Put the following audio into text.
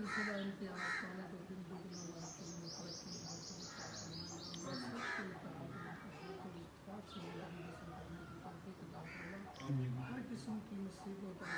सुबह इनकी आवाज़ पहले तो दिन दुगना हमारे कुल में तरक्की में हासिल हर किस्म की मुसीबत और